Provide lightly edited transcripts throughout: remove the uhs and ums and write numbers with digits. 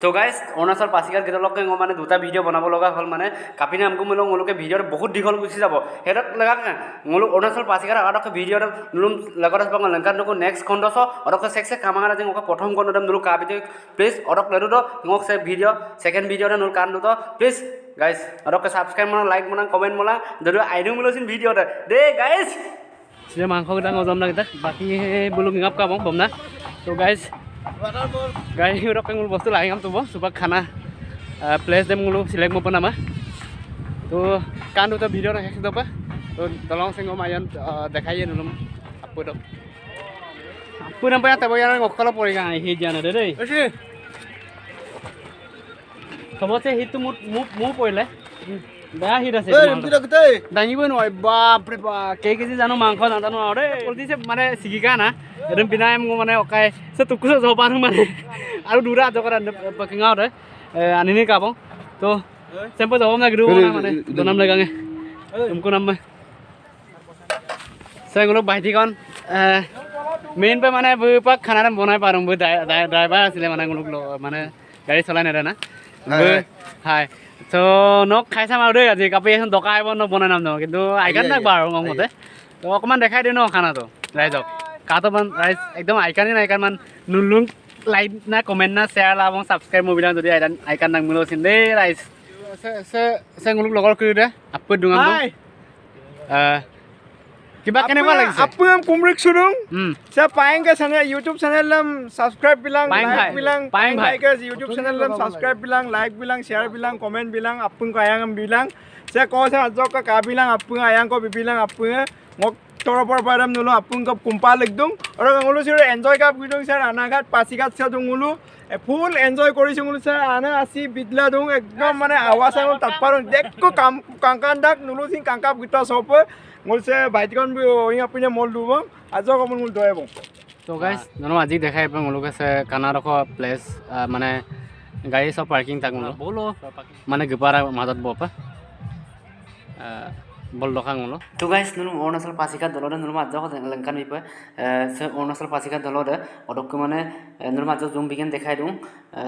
তো গাইজ অৰুণাচল পাছিঘাট গেটলৈকে মই মানে দুটা ভিডিঅ' বনাব লগা হ'ল মানে কাপিনে আমকো মিলো মোলোকে ভিডিঅ'টো বহুত দীঘল গুচি যাব সেইটোত লগাকে মোলো অৰুণাচল পাছিঘাট আৰকে ভিডিঅ'টো নুলুম লগত আছে বাংলা লংকান নকো নেক্সট খণ্ডছ অৰকে সেক্সে কামাঙা যে মোক প্ৰথম খণ্ডতে নুলু কা ভিডিঅ' প্লিজ অৰক লেদু তো মোক সে ভিডিঅ' সেকেন্ড ভিডিঅ'তে নুল কান দুতো প্লিজ গাইজ অৰকে সাবস্ক্রাইব মনা লাইক মনা কমেন্ট মনা যদি আইডু মিলোছিন ভিডিঅ'তে দে গাইজ সে মাংস গটা গজম না গটা বাকি বুলু গিঙাপ কাবং বমনা তো গাইজ गाई उरक ngul bostu lain am tubo subak khana place dem ngulu select mo nama to kan to video na hek dopa to tolong sing mayan dekhai nulum apu do apu nampai ta boyan ngokolo pori ga hi jana de dei osi sabose hitu mu poile বেয়া hit আছে দাঙিবই নোৱাৰি বাপৰে বা KG জানো মাংস নাজানো আৰু দেই পলদিছে মানে চিকিকা না একদম বিনাই মোক মানে অকাই সে টুকুছ জপানো মানে আৰু দুটা জকৰা পকিঙাও দে আনিনি কাবং তো চেম্পো জবম না গিৰু মানে দনাম লাগাঙে তুমকো নাম সেগুলো বাইটিকন মেইন পে মানে বুপাক খানা বনাই পারম বু ড্রাইভার আছিলে মানে মানে গাড়ী চলাই নেদে না হাই তো নক খাই চাম আৰু দেই আজি কাপি এখন দকা আহিব ন বনাই নাম যাওঁ কিন্তু আইকান নাকবা আৰু মতে তো অকণমান দেখাই দিওঁ ন খানাটো ৰাইজক কাটো মান ৰাইজ একদম আইকানি না আইকান মান নুলুং লাইক না কমেন্ট না শ্বেয়াৰ লাবং ছাবস্ক্ৰাইব মোবিলাং যদি আইকান নাক মিলোচিন দেই ৰাইজ সে মুলুক লগৰ কৰি দে আপু দুঙাম কিবা কেনেকুৱা লাগিছে আপু हम कुमरिक सुरुं सब पाएंगे चैनल YouTube चैनल हम सब्सक्राइब बिलांग लाइक बिलांग पाएंगे YouTube चैनल हम subscribe belong like belong share belong comment belong अपुन को आयांग बिलांग से को से अजक का बिलांग अपुन आयांग को बिलांग अपुन मक तोरपर बारम नुलो अपुन को कुंपा लगदुं और गंगुलो सिर एन्जॉय का बिदुं सर अनाघाट पासीघाट से दुंगुलो ফুল এনজয় কৰিছো নুলো স্যার আনা আসি বিদলা দুং একদম মানে আওয়াজ আম তাপার দেখো কাঙ্কান ডাক নুলো সিং কাঙ্কা গিটা সপ মোলছে বাইটিকন ওই আপনি মল দুব আজ কমন মুল দয়ব তো গাইস জানো আজি দেখাই পাম মুলুক আছে কানারক প্লেস মানে গাড়ী সব পার্কিং তাক মুলো বলো মানে গপারা মাজত বপা বল দখাং মুলো তো গাইস নুলু অৰুণাচল পাছিঘাট দলৰে নুলু মাজক লংকান বিপয় সে অৰুণাচল পাছিঘাট দলৰে অদক মানে নুলু মাজক জুম বিগেন দেখাই দিওঁ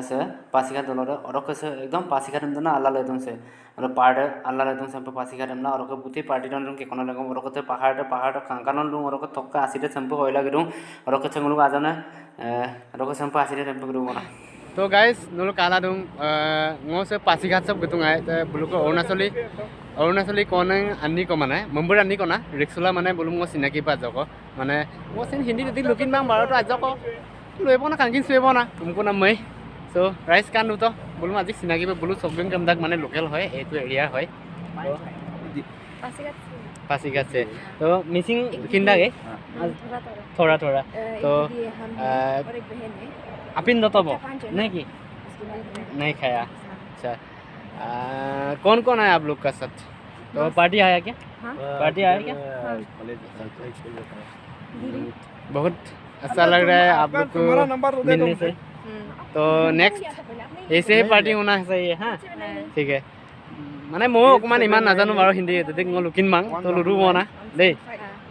সে পাছিঘাট দলৰে অদক সে একদম পাছিঘাট না আল্লাহ লৈ দিওঁ সে और पार्ट अल्लाह रहते हैं सब पासीघाट हमला और बुती पार्टी डन के कोना लगम और कते पहाड़ कांकान लूं और तक्का आसीटे संपो होइला गिदुं और कते मुलुक आजाना और कते संपो आसीटे संपो गिदुं बना तो गाइस नुलु काला दुं ngो से पासीघाट सब गतुं आय बुलुक अरुणाचली कोन अन्नी को माने मुंबई अन्नी कोना रिक्सला माने बुलुम ngो सिनाकी पा जको माने ngो सिन हिंदी दि लुकिन बांग बारो तो आजको लुइबो ना कांकिन सुइबो ना तुमको ना मै सो राइस कान तो बोलूँ आज चिनाकी बोलूँ सबगन कमदाक माने लोकल है ये एरिया है पासीघाट से तो मिसिंग किंदा के थोड़ा तो अपिन दतो बो नहीं की नहीं खाया अच्छा कौन आया आप लोग का साथ तो पार्टी आया क्या पार्टी आया क्या बहुत अच्छा लग रहा है आप लोग को मिलने से तो नेक्स्ट ऐसे ही पार्टी होना चाहिए हाँ ठीक है माने मो अकमान इमान नाजानो बारो हिंदी तते ngo लुकिन मांग तो लुरु बना दे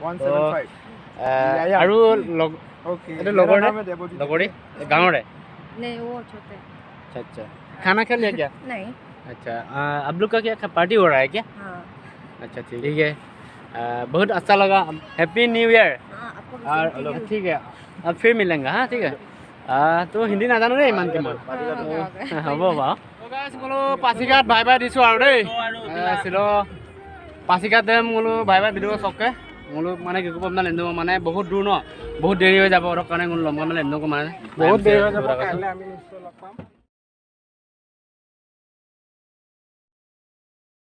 175 আৰু এটা লগৰ गांव रे नहीं वो छोटे अच्छा खाना खा लिया क्या नहीं अच्छा आप लोग का क्या पार्टी हो रहा है क्या हाँ अच्छा ठीक है बहुत अच्छा लगा हैप्पी न्यू ईयर और ठीक है अब फिर मिलेंगे हाँ ठीक है तो हिंदी नाजानो रे इमान के मन হ'ব বা গাইস গলো পাছিঘাট ভাই ভাই দিছো আৰু দেই সিলো পাছিঘাট দেম গলো ভাই ভাই দিও সকে গলো মানে কি কম না লেন্দো মানে বহুত দূৰ ন বহুত দেৰি হৈ যাব আৰু কাৰণে গলো লম মানে লেন্দো মানে বহুত দেৰি হৈ যাব কাইলে আমি নিশ্চয় লগ পাম